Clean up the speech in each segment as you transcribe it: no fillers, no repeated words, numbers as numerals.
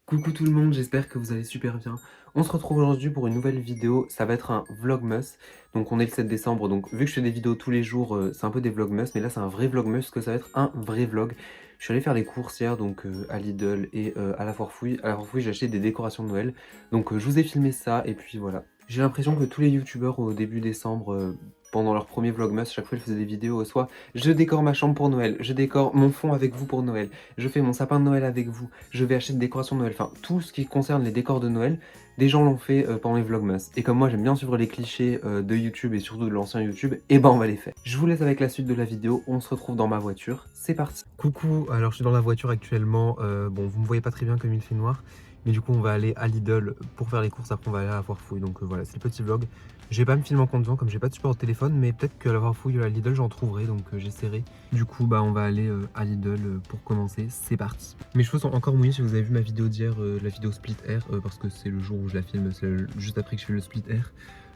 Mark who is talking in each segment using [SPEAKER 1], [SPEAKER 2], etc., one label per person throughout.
[SPEAKER 1] Coucou tout le monde, j'espère que vous allez super bien. On se retrouve aujourd'hui pour une nouvelle vidéo, ça va être un vlogmas. Donc on est le 7 décembre, donc vu que je fais des vidéos tous les jours, c'est un peu des vlogmas, mais là c'est un vrai vlogmas, parce que ça va être un vrai vlog. Je suis allé faire les courses hier, donc à Lidl et à la Foire Fouille. À la Foire Fouille, j'ai acheté des décorations de Noël, donc je vous ai filmé ça, et puis voilà. J'ai l'impression que tous les youtubeurs au début décembre, pendant leur premier vlogmas, chaque fois ils faisaient des vidéos, soit je décore ma chambre pour Noël, je décore mon fond avec vous pour Noël, je fais mon sapin de Noël avec vous, je vais acheter des décorations de Noël, enfin tout ce qui concerne les décors de Noël, des gens l'ont fait pendant les vlogmas. Et comme moi j'aime bien suivre les clichés de YouTube et surtout de l'ancien YouTube, et ben on va les faire. Je vous laisse avec la suite de la vidéo, on se retrouve dans ma voiture, c'est parti. Coucou, alors je suis dans la voiture actuellement, bon vous me voyez pas très bien comme il fait noir, mais du coup on va aller à Lidl pour faire les courses, après on va aller à la Foire Fouille, donc voilà c'est le petit vlog. Je vais pas me filmer en conduisant comme j'ai pas de support de téléphone, mais peut-être qu'à la Foire Fouille ou à Lidl j'en trouverai, donc j'essaierai. Du coup bah on va aller à Lidl pour commencer, c'est parti. Mes cheveux sont encore mouillés si vous avez vu ma vidéo d'hier, la vidéo split air, parce que c'est le jour où je la filme, c'est juste après que je fais le split air.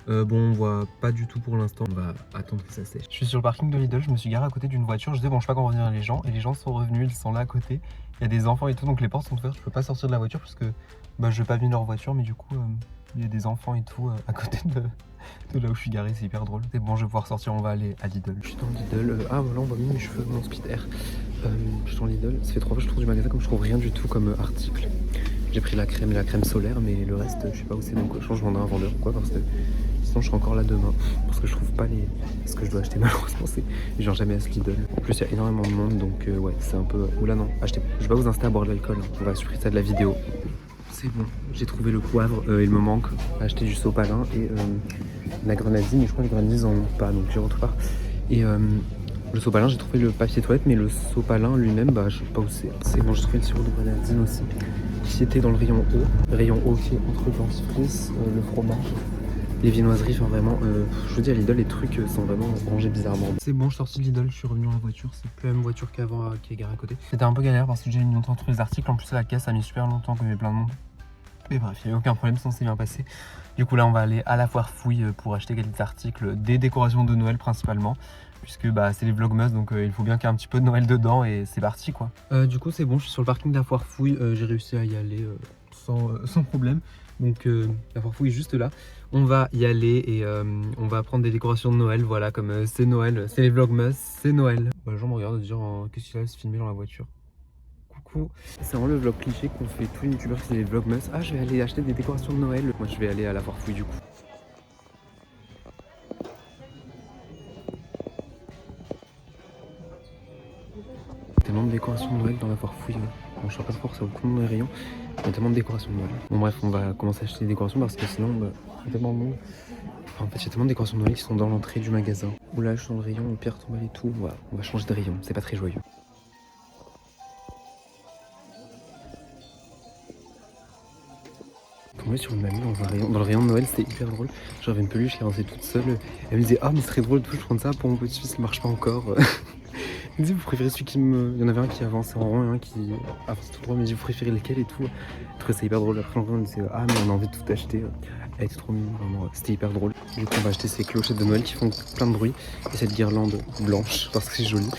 [SPEAKER 1] Bon, on voit pas du tout pour l'instant, on va attendre que ça sèche. Je suis sur le parking de Lidl, je me suis garé à côté d'une voiture, je disais bon je sais pas quand revenir les gens, et les gens sont revenus, ils sont là à côté. Il y a des enfants et tout, donc les portes sont ouvertes, je peux pas sortir de la voiture parce que bah, je vais pas venir leur voiture, mais du coup il y a des enfants et tout à côté de là où je suis garé, c'est hyper drôle. C'est bon, je vais pouvoir sortir, on va aller à Lidl. Je suis dans Lidl, ah voilà on voit mieux mes cheveux, mon split air. Je suis dans Lidl, ça fait 3 fois que je trouve du magasin comme je trouve rien du tout comme article. J'ai pris la crème solaire, mais le reste je sais pas où c'est, donc je pense que je vendrai un vendeur, quoi, parce que sinon je serai encore là demain, parce que je trouve pas ce que je dois acheter malheureusement, c'est genre jamais à ce Lidl. En plus il y a énormément de monde, donc ouais c'est un peu, oula non, achetez, je vais pas vous inciter à boire de l'alcool, hein. On va supprimer ça de la vidéo. C'est bon, j'ai trouvé le poivre, il me manque à acheter du sopalin et la grenadine, mais je crois que les grenadines ils en ont pas, donc j'y retrouve pas. Et le sopalin, j'ai trouvé le papier toilette, mais le sopalin lui-même, bah je sais pas où c'est. C'est bon, j'ai trouvé le sirop de grenadine aussi, qui était dans le rayon haut qui est entre le dentifrice, le fromage, les viennoiseries, enfin vraiment, je vous dis à Lidl les trucs sont vraiment rangés bizarrement. C'est bon, je suis sorti de Lidl, je suis revenu dans la voiture, c'est plus la même voiture qu'avant qui est garée à côté. C'était un peu galère parce que j'ai mis longtemps entre les articles, en plus à la caisse ça a mis super longtemps comme il y avait plein de monde. Mais bref, il n'y a aucun problème, ça s'est bien passé. Du coup là on va aller à la Foire Fouille pour acheter quelques articles, des décorations de Noël principalement, puisque bah, c'est les vlogmas, donc il faut bien qu'il y ait un petit peu de Noël dedans et c'est parti quoi. Du coup c'est bon, je suis sur le parking de la Foire Fouille, j'ai réussi à y aller sans problème. Donc la Foire Fouille est juste là. On va y aller et on va prendre des décorations de Noël, voilà, comme c'est Noël, c'est les vlogmas, c'est Noël. Bah, les gens me regardent dire qu'est-ce qu'il a à se filmer dans la voiture. Coucou. C'est vraiment le vlog cliché qu'on fait tous les youtubeurs qui font les vlogmas. Ah je vais aller acheter des décorations de Noël. Moi je vais aller à la Foire Fouille du coup. Tellement de décorations de Noël dans la Foire Fouille. Bon, je sais pas trop que ça vaut le coup dans les rayons. Il y a tellement de décorations de Noël. Bon bref, on va commencer à acheter des décorations parce que sinon bah, il y a tellement de monde. Enfin, en fait il y a tellement de décorations de Noël qui sont dans l'entrée du magasin. Oula, je suis dans le rayon, Pierre Tombal et tout. Voilà, on va changer de rayon, c'est pas très joyeux. Tombé sur une mamie dans le rayon de Noël, c'était hyper drôle. J'avais une peluche, je l'ai lancée toute seule. Elle me disait ah mais ce serait drôle tout, je prends ça pour mon petit-fils, il marche pas encore. Elle me dit vous préférez celui qui me... Il y en avait un qui avançait en rond et un qui avançait tout droit, mais dit vous préférez lequel et tout. Je trouvais ça hyper drôle. Après on me disait ah mais on a envie de tout acheter. Elle était trop mignonne, vraiment, c'était hyper drôle. Du coup on va acheter ces clochettes de Noël qui font plein de bruit et cette guirlande blanche parce que c'est joli.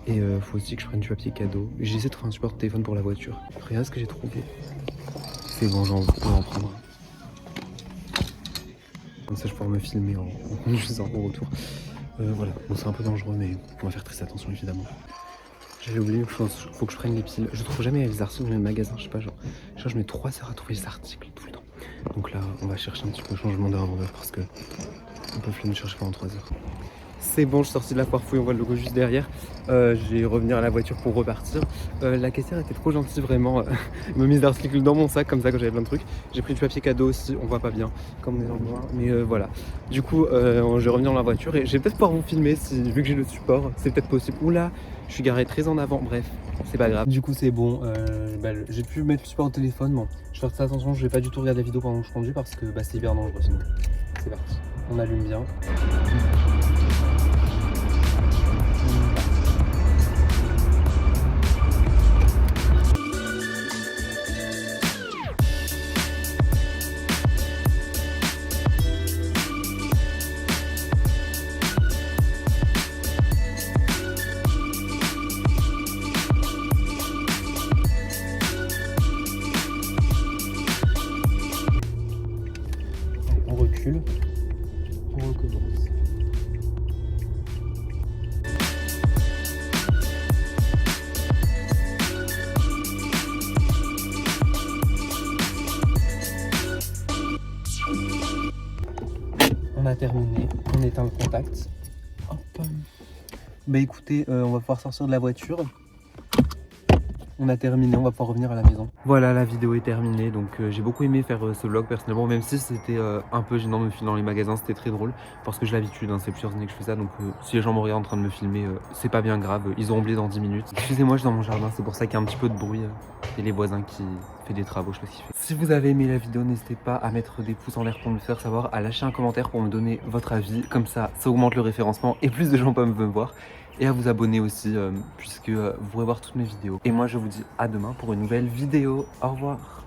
[SPEAKER 1] Et faut aussi que je prenne du papier cadeau. J'ai essayé de trouver un support de téléphone pour la voiture. Regarde ce que j'ai trouvé. C'est bon, on va en prendre. Comme ça je pourrais me filmer en conduisant au retour. Voilà, bon, c'est un peu dangereux mais on va faire très attention évidemment. J'avais oublié une chose, faut que je prenne les piles. Je trouve jamais les articles dans les magasins, je sais pas, genre je mets 3 heures à trouver les articles tout le temps. Donc là on va chercher un petit peu, je demande à un vendeur parce que on peut flemme chercher pendant 3 heures. C'est bon, je suis sorti de la Foire Fouille, on voit le logo juste derrière. Je vais revenir à la voiture pour repartir. La caissière était trop gentille, vraiment. Elle m'a mis des articles dans mon sac, comme ça, quand j'avais plein de trucs. J'ai pris du papier cadeau aussi, on voit pas bien, comme on est dans le noir. Mais voilà. Du coup, je vais revenir dans la voiture et je vais peut-être pouvoir vous filmer, vu que j'ai le support. C'est peut-être possible. Oula, je suis garé très en avant, bref, c'est pas grave. Du coup, c'est bon. J'ai pu mettre le support au téléphone. Bon, je vais faire très attention, je vais pas du tout regarder la vidéo pendant que je conduis parce que c'est hyper dangereux sinon. C'est parti. On allume bien. recule. On recommence. On a terminé, on éteint le contact. Hop. Bah écoutez, on va pouvoir sortir de la voiture. On a terminé, on va pouvoir revenir à la maison. Voilà, la vidéo est terminée, donc j'ai beaucoup aimé faire ce vlog personnellement, même si c'était un peu gênant de me filmer dans les magasins, c'était très drôle, parce que j'ai l'habitude, hein, c'est plusieurs années que je fais ça, donc si les gens me regardent en train de me filmer, c'est pas bien grave, ils ont oublié dans 10 minutes. Excusez-moi, je suis dans mon jardin, c'est pour ça qu'il y a un petit peu de bruit, et les voisins qui font des travaux, je sais pas ce qu'ils font. Si vous avez aimé la vidéo, n'hésitez pas à mettre des pouces en l'air pour me le faire savoir, à lâcher un commentaire pour me donner votre avis, comme ça augmente le référencement et plus de gens peuvent me voir. Et à vous abonner aussi, puisque vous pourrez voir toutes mes vidéos. Et moi, je vous dis à demain pour une nouvelle vidéo. Au revoir.